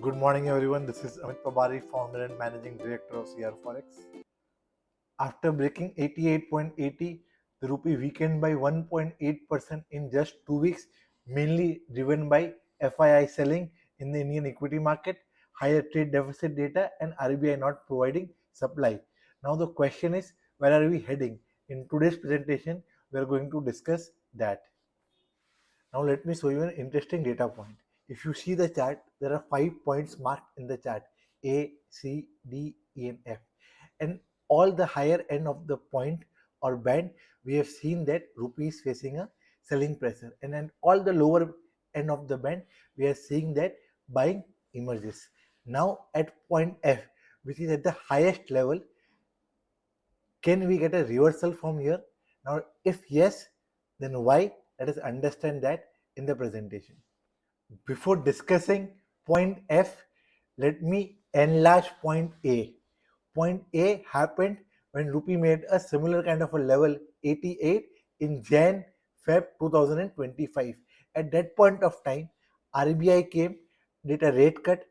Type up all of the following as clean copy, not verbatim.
Good morning, everyone. This is Amit Pabari, founder and managing director of CR Forex. After breaking 88.80, the rupee weakened by 1.8% in just 2 weeks, mainly driven by FII selling in the Indian equity market, higher trade deficit data, and RBI not providing supply. Now, the question is, where are we heading? In today's presentation, we are going to discuss that. Now let me show you an interesting data point. If you see the chart, there are 5 points marked in the chart: A, C, D, E, and F. And all the higher end of the point or band, we have seen that rupee is facing a selling pressure. And then all the lower end of the band, we are seeing that buying emerges. Now at point F, which is at the highest level, can we get a reversal from here? Now, if yes, then why? Let us understand that in the presentation. Before discussing point F, let me enlarge point A. Point A happened when rupee made a similar kind of a level 88 in Jan Feb 2025. At that point of time, RBI came, did a rate cut,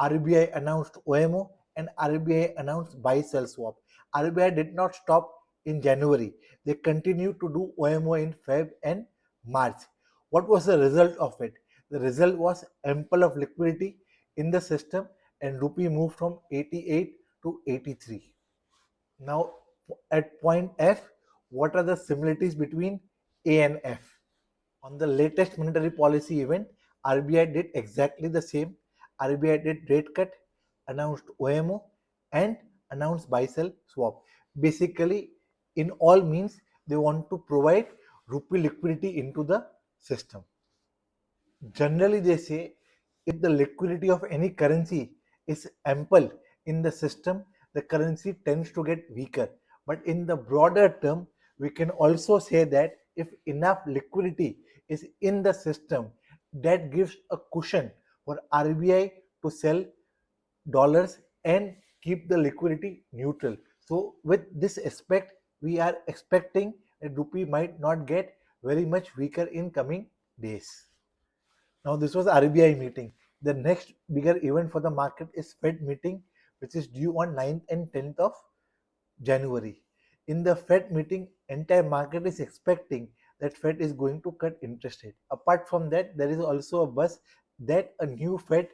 RBI announced OMO, and RBI announced buy sell swap. RBI did not stop in January. They continued to do OMO in Feb and March. What was the result of it? The result was ample of liquidity in the system and rupee moved from 88 to 83. Now at point F, what are the similarities between A and F? On the latest monetary policy event, RBI did exactly the same. RBI did rate cut, announced OMO, and announced buy sell swap. Basically, in all means, they want to provide rupee liquidity into the system. Generally, they say if the liquidity of any currency is ample in the system, the currency tends to get weaker. But in the broader term, we can also say that if enough liquidity is in the system, that gives a cushion for RBI to sell dollars and keep the liquidity neutral. So, with this aspect, we are expecting that rupee might not get very much weaker in coming days. Now, this was RBI meeting. The next bigger event for the market is Fed meeting, which is due on 9th and 10th of January. In the Fed meeting, entire market is expecting that Fed is going to cut interest rate. Apart from that, there is also a buzz that a new Fed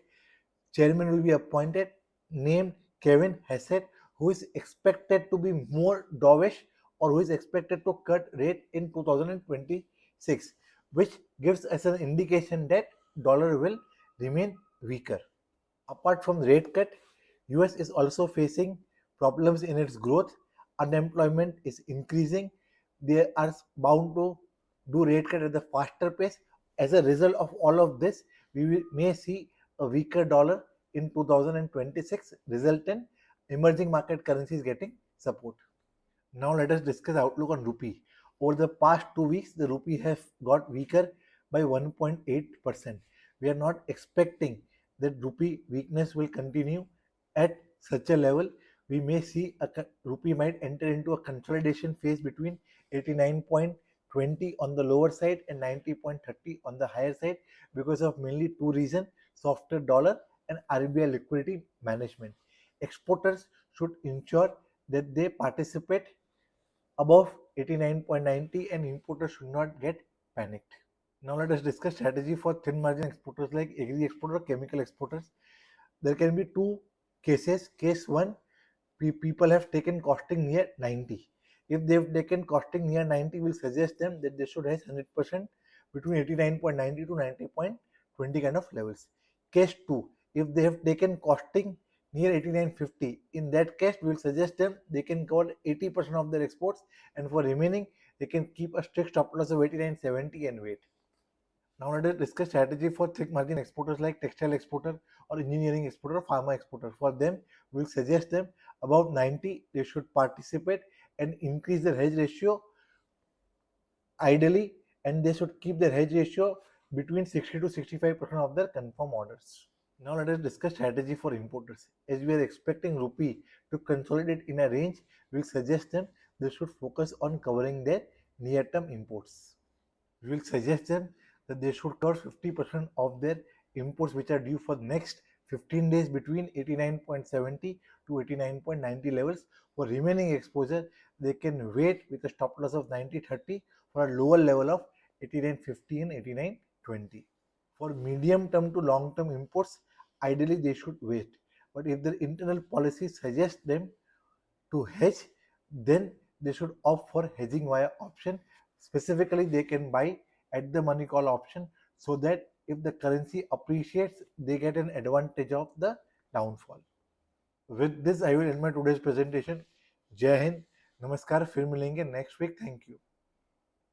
chairman will be appointed named Kevin Hassett, who is expected to be more dovish or who is expected to cut rate in 2026, which gives us an indication that dollar will remain weaker. Apart from rate cut, US is also facing problems in its growth. Unemployment is increasing. They are bound to do rate cut at the faster pace. As a result of all of this, may see a weaker dollar in 2026, result in emerging market currencies getting support. Now let us discuss outlook on rupee. Over the past 2 weeks, the rupee has got weaker by 1.8%. We are not expecting that rupee weakness will continue at such a level. We may see rupee might enter into a consolidation phase between 89.20 on the lower side and 90.30 on the higher side because of mainly two reasons: softer dollar and RBI liquidity management. Exporters should ensure that they participate above 89.90 and importers should not get panicked. Now let us discuss strategy for thin margin exporters like agri exporter or chemical exporters. There can be two cases. Case one, people have taken costing near 90. If they've taken costing near 90, we'll suggest them that they should hedge 100% between 89.90 to 90.20 kind of levels. Case 2, if they have taken costing near 89.50, in that case, we will suggest them they can cover 80% of their exports, and for remaining, they can keep a strict stop loss of 89.70 and wait. Now let us discuss strategy for thick margin exporters like textile exporter or engineering exporter or pharma exporter. For them, we will suggest them above 90, they should participate and increase their hedge ratio ideally, and they should keep their hedge ratio between 60 to 65% of their confirm orders. Now let us discuss strategy for importers. As we are expecting rupee to consolidate in a range, we will suggest them they should focus on covering their near-term imports. We will suggest them that they should cover 50% of their imports which are due for next 15 days between 89.70 to 89.90 levels. For remaining exposure, they can wait with a stop loss of 90.30 for a lower level of 89.50 and 89.20. For medium term to long term imports, ideally they should wait. But if their internal policy suggests them to hedge, then they should opt for hedging via option. Specifically, they can buy at the money call option so that if the currency appreciates, they get an advantage of the downfall. With this, I will end my today's presentation. Jai Hind, Namaskar, फिर मिलेंगे next week. Thank you.